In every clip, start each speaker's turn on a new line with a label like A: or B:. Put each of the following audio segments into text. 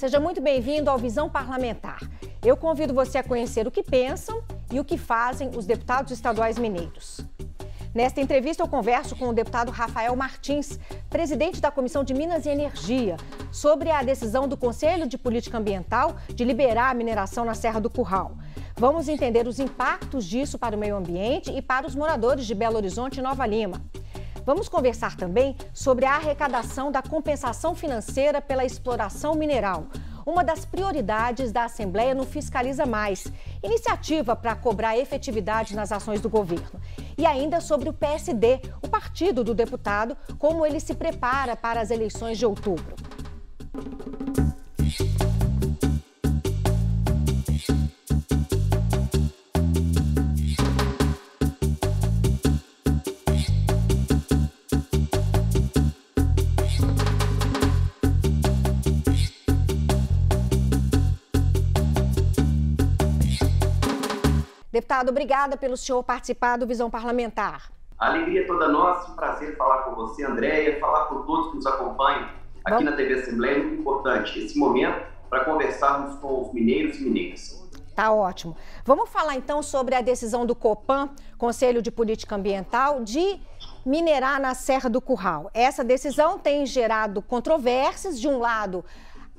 A: Seja muito bem-vindo ao Visão Parlamentar. Eu convido você a conhecer o que pensam e o que fazem os deputados estaduais mineiros. Nesta entrevista, eu converso com o deputado Rafael Martins, presidente da Comissão de Minas e Energia, sobre a decisão do Conselho de Política Ambiental de liberar a mineração na Serra do Curral. Vamos entender os impactos disso para o meio ambiente e para os moradores de Belo Horizonte e Nova Lima. Vamos conversar também sobre a arrecadação da compensação financeira pela exploração mineral, uma das prioridades da Assembleia no Fiscaliza Mais, iniciativa para cobrar efetividade nas ações do governo. E ainda sobre o PSD, o partido do deputado, como ele se prepara para as eleições de outubro. Deputado, obrigada pelo senhor participar do Visão Parlamentar.
B: A alegria é toda nossa, um prazer falar com você, Andréia, falar com todos que nos acompanham aqui na TV Assembleia. É muito importante esse momento para conversarmos com os mineiros e mineiras.
A: Tá ótimo. Vamos falar então sobre a decisão do Copan, Conselho de Política Ambiental, de minerar na Serra do Curral. Essa decisão tem gerado controvérsias, de um lado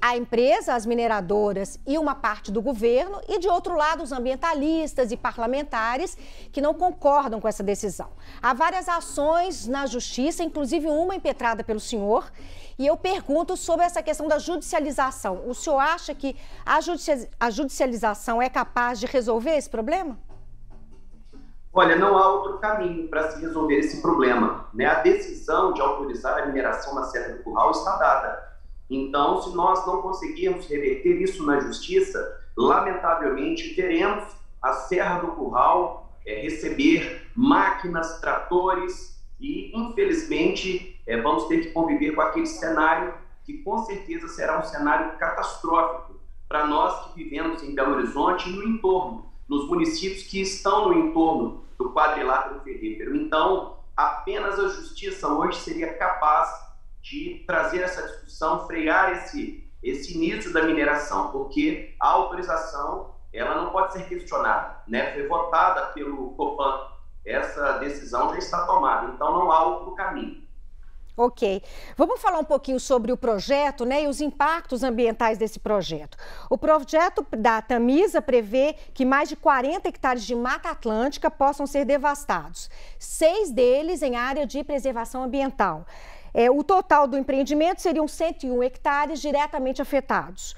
A: a empresa, as mineradoras e uma parte do governo, e de outro lado os ambientalistas e parlamentares que não concordam com essa decisão. Há várias ações na justiça, inclusive uma impetrada pelo senhor, e eu pergunto sobre essa questão da judicialização. O senhor acha que a judicialização é capaz de resolver esse problema?
B: Olha, não há outro caminho para se resolver esse problema, né? A decisão de autorizar a mineração na Serra do Curral está dada. Então, se nós não conseguirmos reverter isso na justiça, lamentavelmente teremos a Serra do Curral receber máquinas, tratores e, infelizmente, vamos ter que conviver com aquele cenário que com certeza será um cenário catastrófico para nós que vivemos em Belo Horizonte e no entorno, nos municípios que estão no entorno do quadrilátero ferrífero. Então, apenas a justiça hoje seria capaz de trazer essa discussão, frear esse início da mineração, porque a autorização ela não pode ser questionada, né? Foi votada pelo Copan, essa decisão já está tomada, então não há outro caminho.
A: Ok. Vamos falar um pouquinho sobre o projeto, né, e os impactos ambientais desse projeto. O projeto da Tamisa prevê que mais de 40 hectares de Mata Atlântica possam ser devastados, 6 deles em área de preservação ambiental. O total do empreendimento seriam 101 hectares diretamente afetados.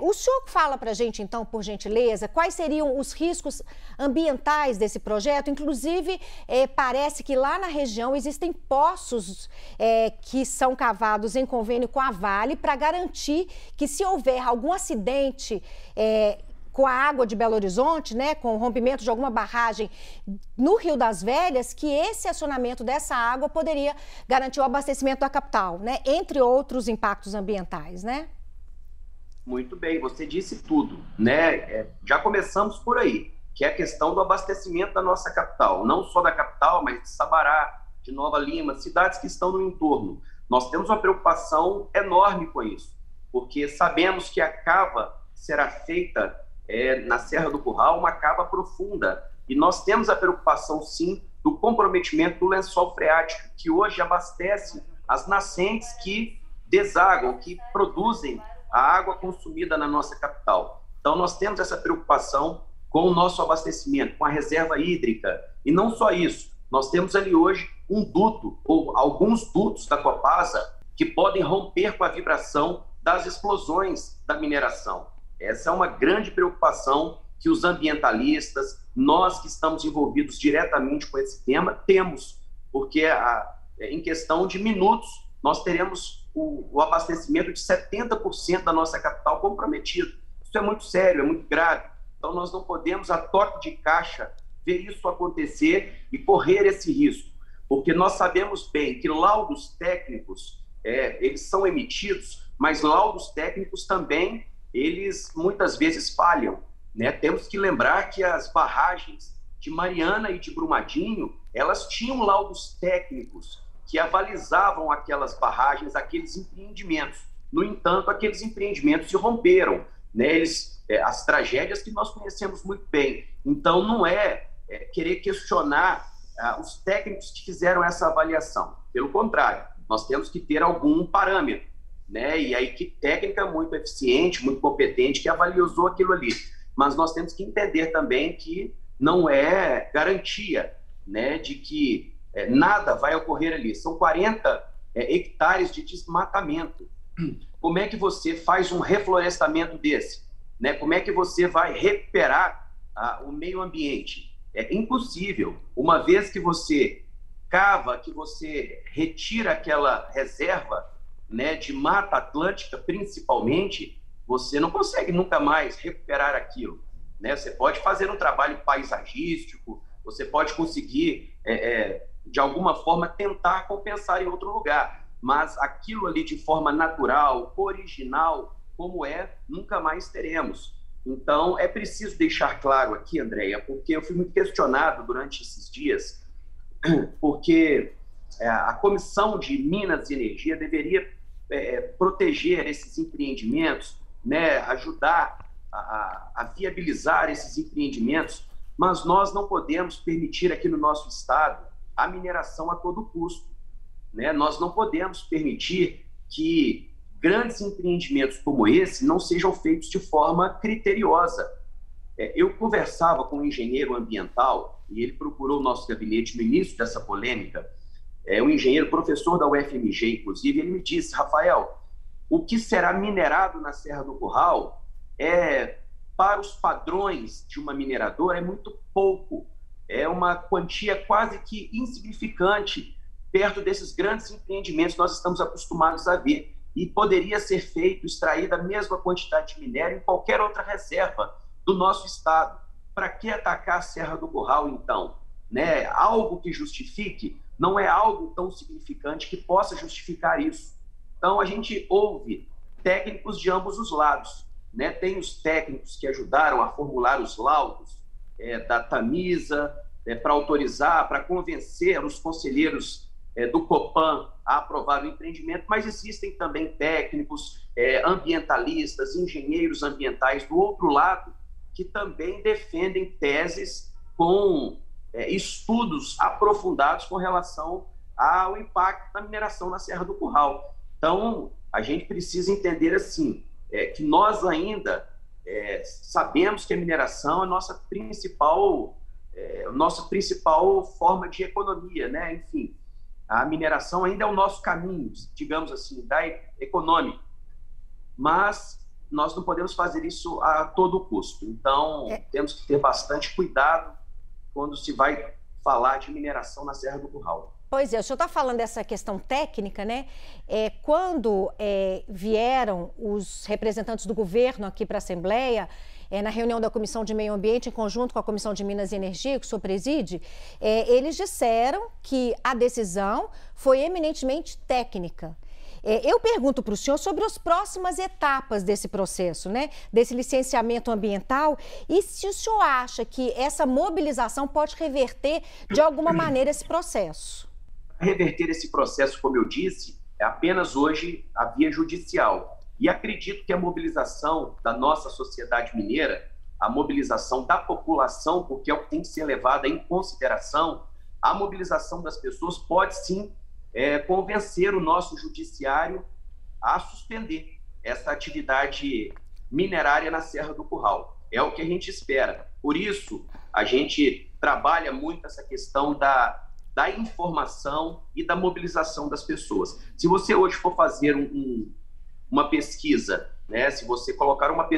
A: O senhor fala para a gente, então, por gentileza, quais seriam os riscos ambientais desse projeto? Inclusive, parece que lá na região existem poços que são cavados em convênio com a Vale para garantir que, se houver algum acidente com a água de Belo Horizonte, né, com o rompimento de alguma barragem no Rio das Velhas, que esse acionamento dessa água poderia garantir o abastecimento da capital, né, entre outros impactos ambientais, né?
B: Muito bem, você disse tudo, né? Já começamos por aí, que é a questão do abastecimento da nossa capital, não só da capital, mas de Sabará, de Nova Lima, cidades que estão no entorno. Nós temos uma preocupação enorme com isso, porque sabemos que a cava será feita na Serra do Curral, uma cava profunda. E nós temos a preocupação, sim, do comprometimento do lençol freático, que hoje abastece as nascentes que desagam, que produzem a água consumida na nossa capital. Então, nós temos essa preocupação com o nosso abastecimento, com a reserva hídrica. E não só isso, nós temos ali hoje um duto, ou alguns dutos da Copasa, que podem romper com a vibração das explosões da mineração. Essa é uma grande preocupação que os ambientalistas, nós que estamos envolvidos diretamente com esse tema, temos, porque em questão de minutos nós teremos o abastecimento de 70% da nossa capital comprometido. Isso é muito sério, é muito grave. Então nós não podemos, a toque de caixa, ver isso acontecer e correr esse risco, porque nós sabemos bem que laudos técnicos, eles são emitidos, mas laudos técnicos também eles muitas vezes falham, né? Temos que lembrar que as barragens de Mariana e de Brumadinho, elas tinham laudos técnicos que avalizavam aquelas barragens, aqueles empreendimentos. No entanto, aqueles empreendimentos se romperam, né? As tragédias que nós conhecemos muito bem. Então, não é querer questionar os técnicos que fizeram essa avaliação. Pelo contrário, nós temos que ter algum parâmetro, né? E a equipe técnica muito eficiente, muito competente, que avaliou aquilo ali. Mas nós temos que entender também que não é garantia, né, de que nada vai ocorrer ali. São 40 hectares de desmatamento. Como é que você faz um reflorestamento desse? Né? Como é que você vai recuperar o meio ambiente? É impossível. Uma vez que você cava, que você retira aquela reserva, né, de Mata Atlântica, principalmente, você não consegue nunca mais recuperar aquilo, né? Você pode fazer um trabalho paisagístico, você pode conseguir, de alguma forma, tentar compensar em outro lugar, mas aquilo ali de forma natural, original, como nunca mais teremos. Então, é preciso deixar claro aqui, Andréia, porque eu fui muito questionado durante esses dias, porque a Comissão de Minas e Energia deveria proteger esses empreendimentos, né, ajudar a viabilizar esses empreendimentos, mas nós não podemos permitir aqui no nosso estado a mineração a todo custo, né? Nós não podemos permitir que grandes empreendimentos como esse não sejam feitos de forma criteriosa. Eu conversava com um engenheiro ambiental, e ele procurou o nosso gabinete no início dessa polêmica, um engenheiro professor da UFMG, inclusive, ele me disse: Rafael, o que será minerado na Serra do Curral para os padrões de uma mineradora, é muito pouco. É uma quantia quase que insignificante perto desses grandes empreendimentos que nós estamos acostumados a ver. E poderia ser feito, extraída a mesma quantidade de minério em qualquer outra reserva do nosso estado. Para que atacar a Serra do Curral, então? Né? Algo que justifique não é algo tão significante que possa justificar isso. Então, a gente ouve técnicos de ambos os lados, né? Tem os técnicos que ajudaram a formular os laudos da Tamisa, para autorizar, para convencer os conselheiros do Copan a aprovar o empreendimento, mas existem também técnicos, ambientalistas, engenheiros ambientais do outro lado, que também defendem teses com estudos aprofundados com relação ao impacto da mineração na Serra do Curral. Então, a gente precisa entender assim, que nós ainda sabemos que a mineração é a nossa principal forma de economia, né? Enfim, a mineração ainda é o nosso caminho, digamos assim, econômico, mas nós não podemos fazer isso a todo custo. Então, temos que ter bastante cuidado quando se vai falar de mineração na Serra do Curral.
A: Pois é, o senhor está falando dessa questão técnica, né? Quando vieram os representantes do governo aqui para a Assembleia, na reunião da Comissão de Meio Ambiente, em conjunto com a Comissão de Minas e Energia, que o senhor preside, eles disseram que a decisão foi eminentemente técnica. Eu pergunto para o senhor sobre as próximas etapas desse processo, né? Desse licenciamento ambiental, e se o senhor acha que essa mobilização pode reverter de alguma maneira esse processo.
B: Reverter esse processo, como eu disse, é apenas hoje a via judicial. E acredito que a mobilização da nossa sociedade mineira, a mobilização da população, porque é o que tem que ser levado em consideração, a mobilização das pessoas pode sim convencer o nosso judiciário a suspender essa atividade minerária na Serra do Curral. É o que a gente espera. Por isso, a gente trabalha muito essa questão da informação e da mobilização das pessoas. Se você hoje for fazer uma pesquisa, né, se você colocar uma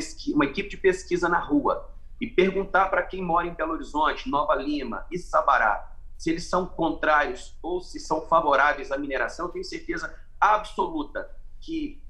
B: equipe de pesquisa na rua e perguntar para quem mora em Belo Horizonte, Nova Lima e Sabará, se eles são contrários ou se são favoráveis à mineração, eu tenho certeza absoluta que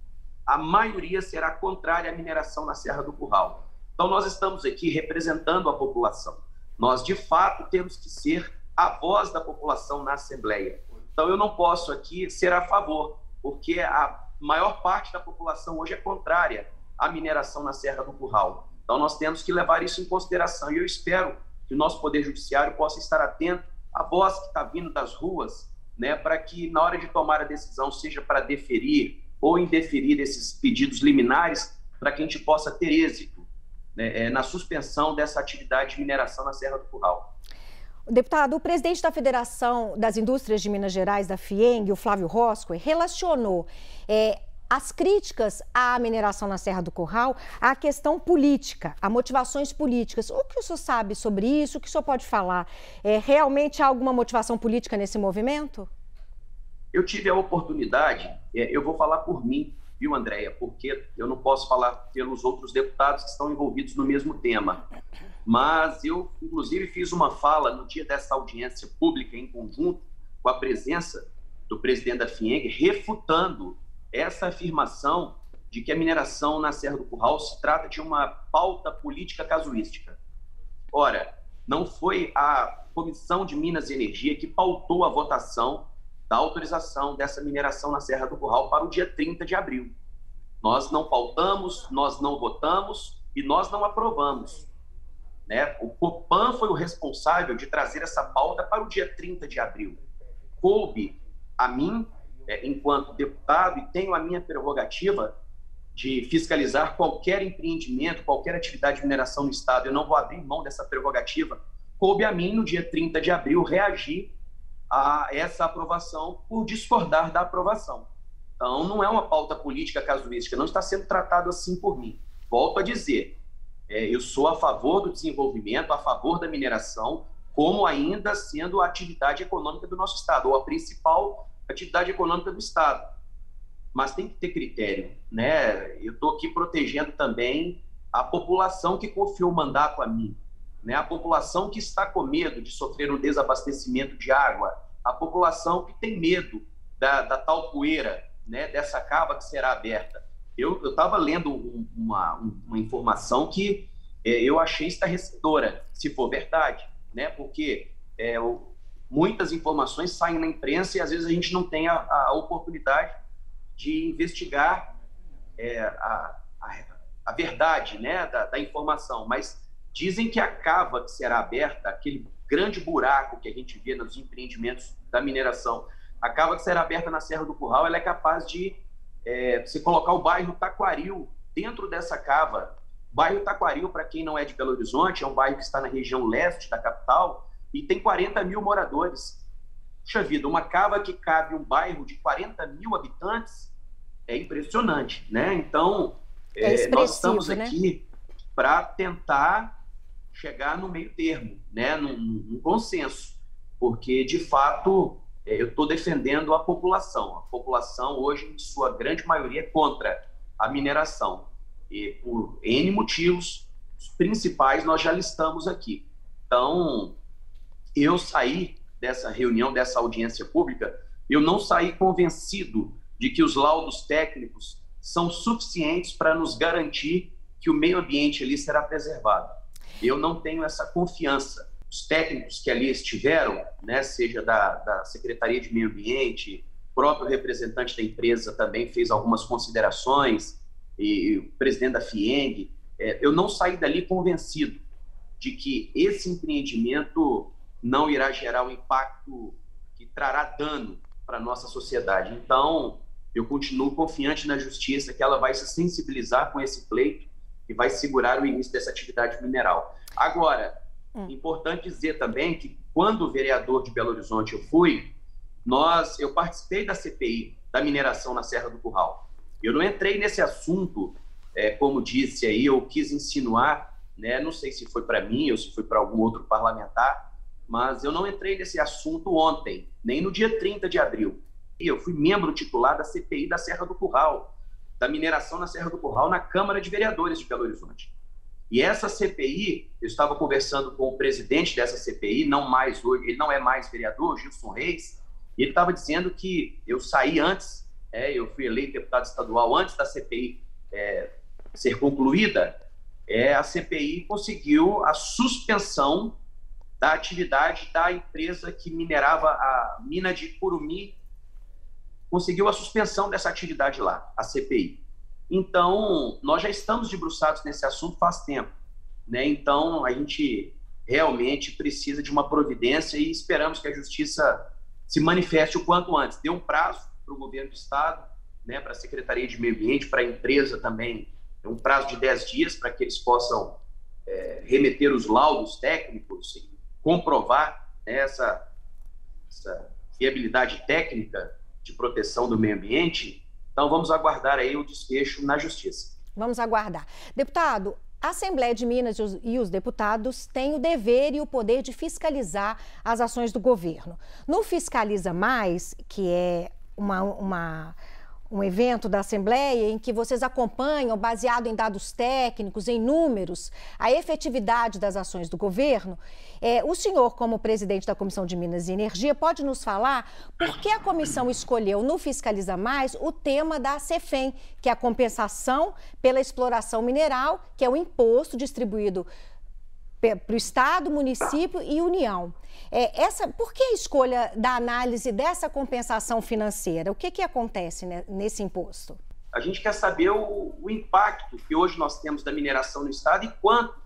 B: a maioria será contrária à mineração na Serra do Curral. Então, nós estamos aqui representando a população. Nós, de fato, temos que ser a voz da população na Assembleia. Então, eu não posso aqui ser a favor, porque a maior parte da população hoje é contrária à mineração na Serra do Curral. Então, nós temos que levar isso em consideração. E eu espero que o nosso Poder Judiciário possa estar atento à voz que está vindo das ruas, né, para que, na hora de tomar a decisão, seja para deferir ou em deferir esses pedidos liminares para que a gente possa ter êxito, né, na suspensão dessa atividade de mineração na Serra do Curral.
A: Deputado, o presidente da Federação das Indústrias de Minas Gerais, da FIENG, o Flávio Roscoe, relacionou as críticas à mineração na Serra do Curral à questão política, a motivações políticas. O que o senhor sabe sobre isso? O que o senhor pode falar? Realmente há alguma motivação política nesse movimento?
B: Eu tive a oportunidade, eu vou falar por mim, viu, Andréia? Porque eu não posso falar pelos outros deputados que estão envolvidos no mesmo tema. Mas eu, inclusive, fiz uma fala no dia dessa audiência pública em conjunto com a presença do presidente da FIENG, refutando essa afirmação de que a mineração na Serra do Curral se trata de uma pauta política casuística. Ora, não foi a Comissão de Minas e Energia que pautou a votação da autorização dessa mineração na Serra do Curral para o dia 30 de abril. Nós não pautamos, nós não votamos e nós não aprovamos, né? O Copan foi o responsável de trazer essa pauta para o dia 30 de abril. Coube a mim, enquanto deputado, e tenho a minha prerrogativa de fiscalizar qualquer empreendimento, qualquer atividade de mineração no Estado. Eu não vou abrir mão dessa prerrogativa. Coube a mim, no dia 30 de abril, reagir a essa aprovação por discordar da aprovação. Então, não é uma pauta política casuística, não está sendo tratado assim por mim. Volto a dizer, eu sou a favor do desenvolvimento, a favor da mineração, como ainda sendo a atividade econômica do nosso Estado, ou a principal atividade econômica do Estado. Mas tem que ter critério, né? Eu estou aqui protegendo também a população que confiou o mandato a mim, né? A população que está com medo de sofrer um desabastecimento de água, a população que tem medo da tal poeira, né? Dessa cava que será aberta. Eu estava lendo uma informação que eu achei estarrecedora, se for verdade, né? Porque muitas informações saem na imprensa e às vezes a gente não tem a oportunidade de investigar a verdade, né, da informação. Mas dizem que a cava que será aberta, aquele grande buraco que a gente vê nos empreendimentos da mineração, a cava que será aberta na Serra do Curral, ela é capaz de se colocar o bairro Taquaril dentro dessa cava. O bairro Taquaril, para quem não é de Belo Horizonte, é um bairro que está na região leste da capital e tem 40 mil moradores. Puxa vida, uma cava que cabe um bairro de 40 mil habitantes é impressionante, né? Então, nós estamos aqui, né, para tentar chegar no meio termo, né? num consenso, porque, de fato, eu estou defendendo a população. A população hoje, em sua grande maioria, é contra a mineração. E por N motivos, os principais nós já listamos aqui. Então, eu saí dessa reunião, dessa audiência pública, eu não saí convencido de que os laudos técnicos são suficientes para nos garantir que o meio ambiente ali será preservado. Eu não tenho essa confiança. Os técnicos que ali estiveram, né, seja da Secretaria de Meio Ambiente, o próprio representante da empresa também fez algumas considerações, e o presidente da FIENG, eu não saí dali convencido de que esse empreendimento não irá gerar um impacto que trará dano para a nossa sociedade. Então, eu continuo confiante na Justiça que ela vai se sensibilizar com esse pleito e vai segurar o início dessa atividade mineral. Agora, importante dizer também que quando vereador de Belo Horizonte eu participei da CPI da mineração na Serra do Curral. Eu não entrei nesse assunto, como disse aí, eu quis insinuar, né, não sei se foi para mim ou se foi para algum outro parlamentar, mas eu não entrei nesse assunto ontem, nem no dia 30 de abril. Eu fui membro titular da CPI da Serra do Curral, da mineração na Serra do Curral, na Câmara de Vereadores de Belo Horizonte. E essa CPI, eu estava conversando com o presidente dessa CPI, não mais hoje, ele não é mais vereador, Gilson Reis, e ele estava dizendo que eu saí antes, eu fui eleito deputado estadual antes da CPI ser concluída, a CPI conseguiu a suspensão da atividade da empresa que minerava a mina de Curumim, conseguiu a suspensão dessa atividade lá, a CPI. Então, nós já estamos debruçados nesse assunto faz tempo, né? Então, a gente realmente precisa de uma providência e esperamos que a Justiça se manifeste o quanto antes. Dê um prazo para o governo do Estado, né, para a Secretaria de Meio Ambiente, para a empresa também, um prazo de 10 dias para que eles possam remeter os laudos técnicos e comprovar, né, essa viabilidade técnica de proteção do meio ambiente. Então, vamos aguardar aí o desfecho na Justiça.
A: Vamos aguardar. Deputado, a Assembleia de Minas e os deputados têm o dever e o poder de fiscalizar as ações do governo. No Fiscaliza Mais, que é um evento da Assembleia em que vocês acompanham, baseado em dados técnicos, em números, a efetividade das ações do governo, o senhor, como presidente da Comissão de Minas e Energia, pode nos falar por que a comissão escolheu no Fiscaliza Mais o tema da CEFEM, que é a compensação pela exploração mineral, que é o imposto distribuído para o Estado, município e União. Por que a escolha da análise dessa compensação financeira? O que acontece, né, nesse imposto?
B: A gente quer saber o impacto que hoje nós temos da mineração no Estado e quanto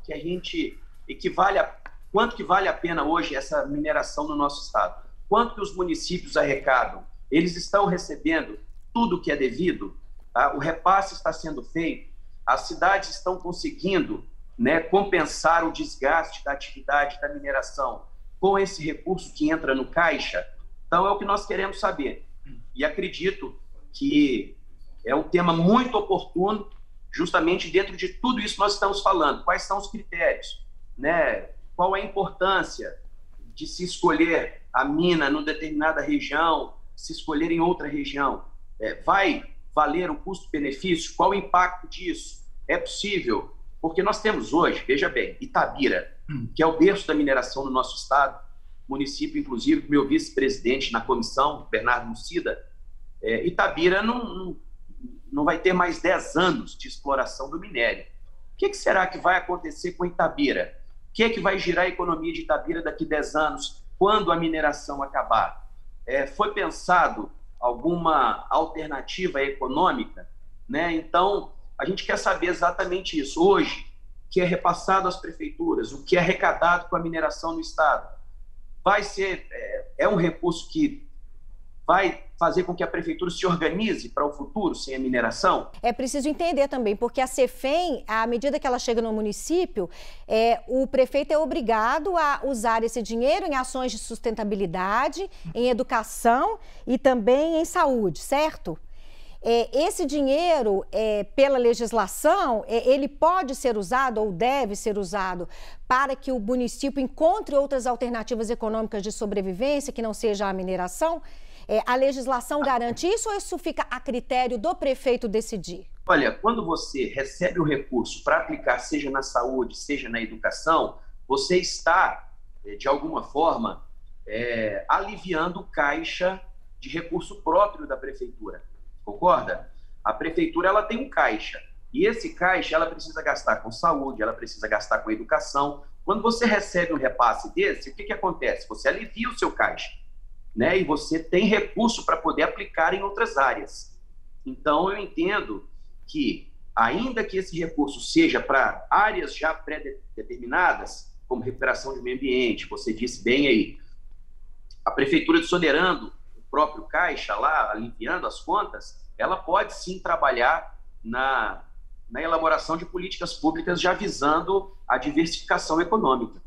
B: que vale a pena hoje essa mineração no nosso Estado. Quanto que os municípios arrecadam? Eles estão recebendo tudo que é devido? Tá? O repasse está sendo feito? As cidades estão conseguindo, né, compensar o desgaste da atividade da mineração com esse recurso que entra no caixa? Então, é o que nós queremos saber. E acredito que é um tema muito oportuno, justamente dentro de tudo isso que nós estamos falando. Quais são os critérios, né? Qual a importância de se escolher a mina numa determinada região, se escolher em outra região? Vai valer o custo-benefício? Qual o impacto disso? É possível? Porque nós temos hoje, veja bem, Itabira, que é o berço da mineração no nosso estado, município, inclusive, meu vice-presidente na comissão, Bernardo Mucida, Itabira não vai ter mais 10 anos de exploração do minério. O que será que vai acontecer com Itabira? O que vai girar a economia de Itabira daqui a 10 anos, quando a mineração acabar? Foi pensado alguma alternativa econômica, né? Então, a gente quer saber exatamente isso. Hoje, o que é repassado às prefeituras, o que é arrecadado com a mineração no Estado, vai ser um recurso que vai fazer com que a prefeitura se organize para o futuro sem a mineração?
A: É preciso entender também, porque a CEFEM, à medida que ela chega no município, o prefeito é obrigado a usar esse dinheiro em ações de sustentabilidade, em educação e também em saúde, certo? Esse dinheiro, pela legislação, ele pode ser usado ou deve ser usado para que o município encontre outras alternativas econômicas de sobrevivência que não seja a mineração? A legislação garante isso ou isso fica a critério do prefeito decidir?
B: Olha, quando você recebe o recurso para aplicar, seja na saúde, seja na educação, você está, de alguma forma, aliviando o caixa de recurso próprio da prefeitura. Concorda? A prefeitura ela tem um caixa e esse caixa ela precisa gastar com saúde, ela precisa gastar com educação. Quando você recebe um repasse desse, o que acontece? Você alivia o seu caixa, né? E você tem recurso para poder aplicar em outras áreas. Então, eu entendo que, ainda que esse recurso seja para áreas já pré-determinadas, como recuperação de meio ambiente, você disse bem aí, a prefeitura desonerando o próprio caixa lá, aliviando as contas, ela pode sim trabalhar na elaboração de políticas públicas já visando a diversificação econômica.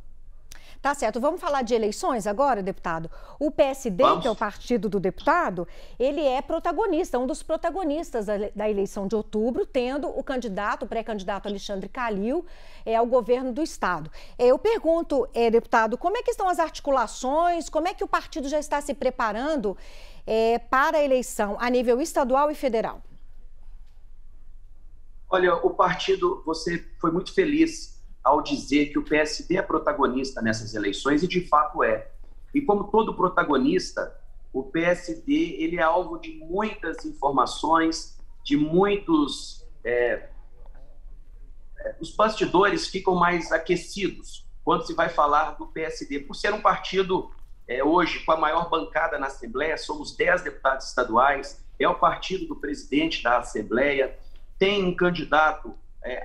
A: Tá certo. Vamos falar de eleições agora, deputado? O PSD, que é o partido do deputado, ele é protagonista, um dos protagonistas da eleição de outubro, tendo o pré-candidato Alexandre Calil ao governo do estado. Eu pergunto, deputado, como é que estão as articulações, como é que o partido já está se preparando para a eleição a nível estadual e federal?
B: Olha, o partido, você foi muito feliz ao dizer que o PSD é protagonista nessas eleições, e de fato é. E como todo protagonista, o PSD ele é alvo de muitas informações, de muitos... os bastidores ficam mais aquecidos quando se vai falar do PSD. Por ser um partido, hoje, com a maior bancada na Assembleia, somos 10 deputados estaduais, é o partido do presidente da Assembleia, tem um candidato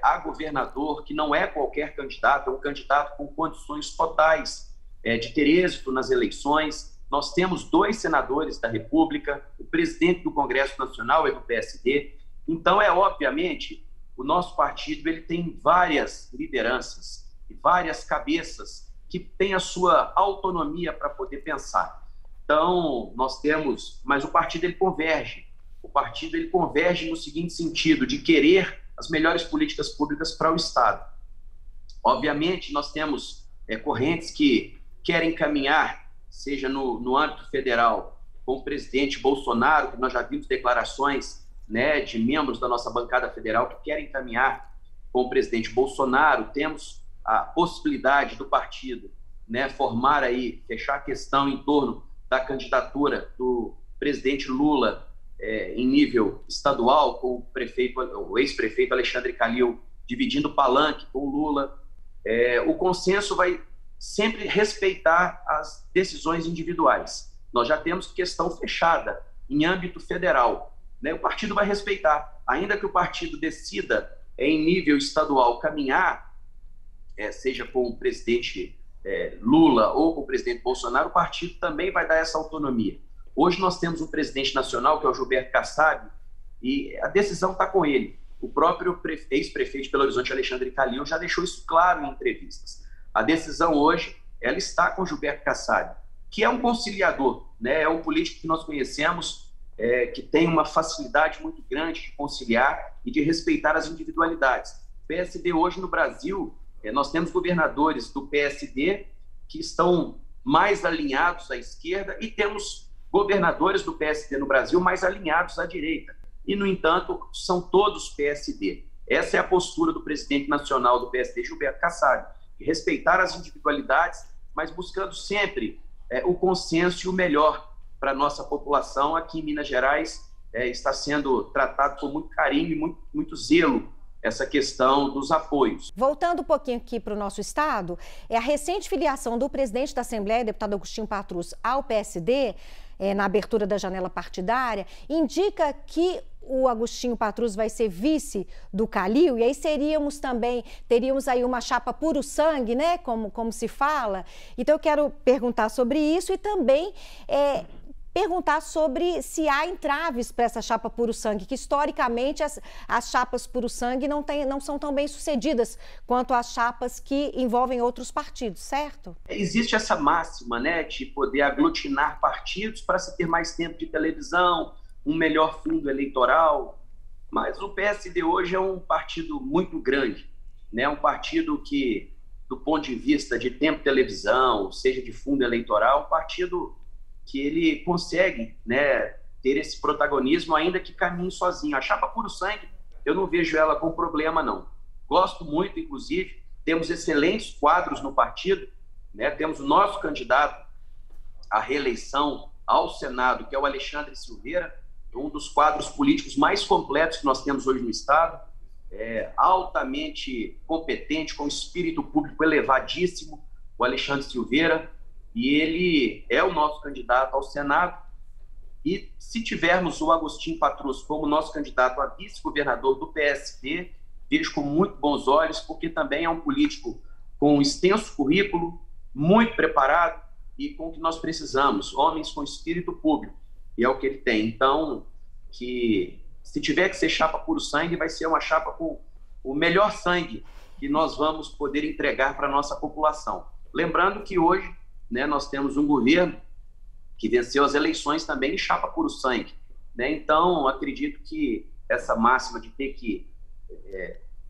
B: a governador, que não é qualquer candidato, é um candidato com condições totais de ter êxito nas eleições. nós temos 2 senadores da República, o presidente do Congresso Nacional é do PSD. Então, obviamente, o nosso partido ele tem várias lideranças e várias cabeças que têm a sua autonomia para poder pensar. Então, nós temos... Mas o partido ele converge. O partido ele converge no seguinte sentido, de querer as melhores políticas públicas para o Estado. Obviamente, nós temos correntes que querem caminhar, seja no âmbito federal, com o presidente Bolsonaro, que nós já vimos declarações, né, de membros da nossa bancada federal que querem caminhar com o presidente Bolsonaro. Temos a possibilidade do partido, né, formar aí, fechar a questão em torno da candidatura do presidente Lula em nível estadual, com o ex-prefeito Alexandre Calil dividindo o palanque com o Lula. O consenso vai sempre respeitar as decisões individuais. Nós já temos questão fechada em âmbito federal, né? O partido vai respeitar, ainda que o partido decida em nível estadual caminhar, seja com o presidente Lula ou com o presidente Bolsonaro, o partido também vai dar essa autonomia. Hoje nós temos um presidente nacional, que é o Gilberto Kassab, e a decisão está com ele. O próprio ex-prefeito de Belo Horizonte, Alexandre Calil, já deixou isso claro em entrevistas. A decisão hoje, ela está com o Gilberto Kassab, que é um conciliador, né? É um político que nós conhecemos, que tem uma facilidade muito grande de conciliar e de respeitar as individualidades. O PSD hoje no Brasil, nós temos governadores do PSD que estão mais alinhados à esquerda e temos governadores do PSD no Brasil mais alinhados à direita. E, no entanto, são todos PSD. Essa é a postura do presidente nacional do PSD, Gilberto Kassab, de respeitar as individualidades, mas buscando sempre o consenso e o melhor para a nossa população. Aqui em Minas Gerais está sendo tratado com muito carinho e muito zelo essa questão dos apoios.
A: Voltando um pouquinho aqui para o nosso estado, a recente filiação do presidente da Assembleia, deputado Agostinho Patrus, ao PSD, na abertura da janela partidária, indica que o Agostinho Patrus vai ser vice do Calil, e aí teríamos aí uma chapa puro sangue, né, como se fala. Então eu quero perguntar sobre isso e também perguntar sobre se há entraves para essa chapa puro sangue, que historicamente as chapas puro sangue não são tão bem sucedidas quanto as chapas que envolvem outros partidos, certo?
B: Existe essa máxima, né, de poder aglutinar partidos para se ter mais tempo de televisão, um melhor fundo eleitoral, mas o PSD hoje é um partido muito grande, né, um partido que, do ponto de vista de tempo de televisão, seja de fundo eleitoral, um partido que ele consegue, né, ter esse protagonismo, ainda que caminhe sozinho. A chapa puro sangue, eu não vejo ela com problema, não. Gosto muito, inclusive, temos excelentes quadros no partido, né? Temos o nosso candidato à reeleição ao Senado, que é o Alexandre Silveira, um dos quadros políticos mais completos que nós temos hoje no Estado, altamente competente, com espírito público elevadíssimo, o Alexandre Silveira, e ele é o nosso candidato ao Senado. E se tivermos o Agostinho Patrus como nosso candidato a vice-governador do PSD, vejo com muito bons olhos, porque também é um político com um extenso currículo, muito preparado e com o que nós precisamos, homens com espírito público, e é o que ele tem. Então, que se tiver que ser chapa puro sangue, vai ser uma chapa com o melhor sangue que nós vamos poder entregar para a nossa população. Lembrando que hoje, né, nós temos um governo que venceu as eleições também em chapa puro sangue, né? Então, acredito que essa máxima de ter que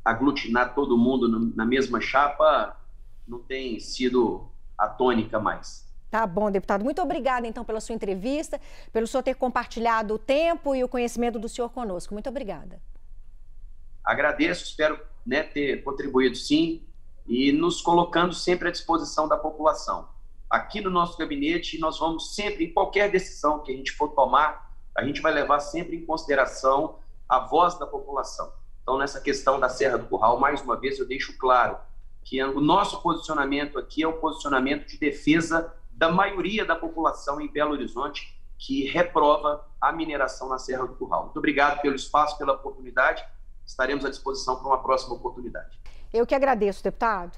B: aglutinar todo mundo na mesma chapa não tem sido a tônica mais.
A: Tá bom, deputado. Muito obrigada, então, pela sua entrevista, pelo senhor ter compartilhado o tempo e o conhecimento do senhor conosco. Muito obrigada.
B: Agradeço, espero, né, ter contribuído, sim, e nos colocando sempre à disposição da população. Aqui no nosso gabinete, nós vamos sempre, em qualquer decisão que a gente for tomar, a gente vai levar sempre em consideração a voz da população. Então, nessa questão da Serra do Curral, mais uma vez, eu deixo claro que o nosso posicionamento aqui é um posicionamento de defesa da maioria da população em Belo Horizonte, que reprova a mineração na Serra do Curral. Muito obrigado pelo espaço, pela oportunidade. Estaremos à disposição para uma próxima oportunidade.
A: Eu que agradeço, deputado.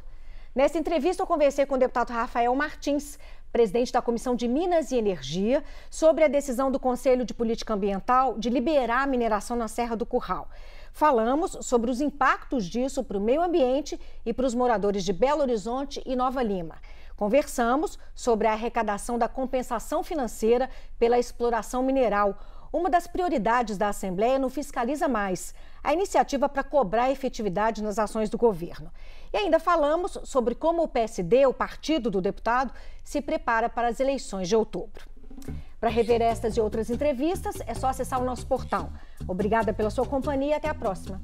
A: Nessa entrevista, eu conversei com o deputado Rafael Martins, presidente da Comissão de Minas e Energia, sobre a decisão do Conselho de Política Ambiental de liberar a mineração na Serra do Curral. Falamos sobre os impactos disso para o meio ambiente e para os moradores de Belo Horizonte e Nova Lima. Conversamos sobre a arrecadação da compensação financeira pela exploração mineral, uma das prioridades da Assembleia no Fiscaliza Mais, a iniciativa para cobrar efetividade nas ações do governo. E ainda falamos sobre como o PSD, o partido do deputado, se prepara para as eleições de outubro. Para rever estas e outras entrevistas, é só acessar o nosso portal. Obrigada pela sua companhia e até a próxima.